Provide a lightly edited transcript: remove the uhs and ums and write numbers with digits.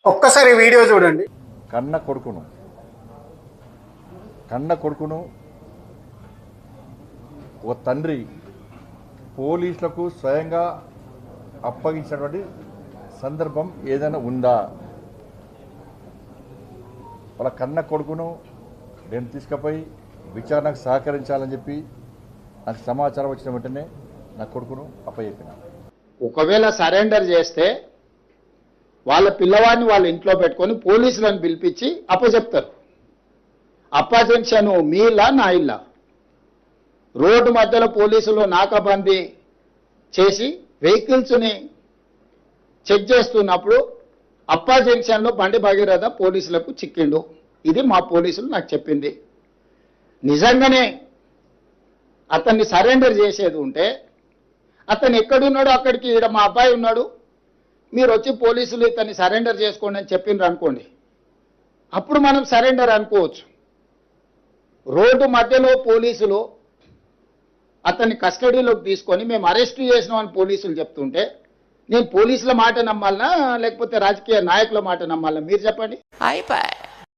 ఒక్కసారి వీడియో చూడండి. కన్న కొడుకును ఓ తండ్రి పోలీసులకు స్వయంగా అప్పగించినటువంటి సందర్భం ఏదైనా ఉందా? వాళ్ళ కన్న కొడుకును నేను తీసుకుపోయి విచారణకు సహకరించాలని చెప్పి నాకు సమాచారం వచ్చిన వెంటనే నా కొడుకును అప్పచెప్పిన. ఒకవేళ సరెండర్ చేస్తే వాళ్ళ పిల్లవాడిని వాళ్ళ ఇంట్లో పెట్టుకొని పోలీసులను పిలిపించి అప్పచెప్తారు. అప్పజెన్షన్ మీ ఇల్లా నా ఇల్లా? రోడ్డు మధ్యలో పోలీసులు నాకాబందీ చేసి వెహికల్స్ని చెక్ చేస్తున్నప్పుడు అప్పా జంక్షన్లో బండి భగీరథ పోలీసులకు చిక్కిండు. ఇది మా పోలీసులు నాకు చెప్పింది. నిజంగానే అతన్ని సరెండర్ చేసేది ఉంటే అతను ఎక్కడున్నాడో అక్కడికి ఈడ మా అబ్బాయి ఉన్నాడు, మీరు వచ్చి పోలీసులు ఇతన్ని సరెండర్ చేసుకోండి అని చెప్పిండ్రు అనుకోండి, అప్పుడు మనం సరెండర్ అనుకోవచ్చు. రోడ్డు మధ్యలో పోలీసులు అతన్ని కస్టడీలోకి తీసుకొని మేము అరెస్ట్ చేసినామని పోలీసులు చెప్తుంటే నేను పోలీసుల మాట నమ్మాలనా లేకపోతే రాజకీయ నాయకుల మాట నమ్మాలనా? మీరు చెప్పండి.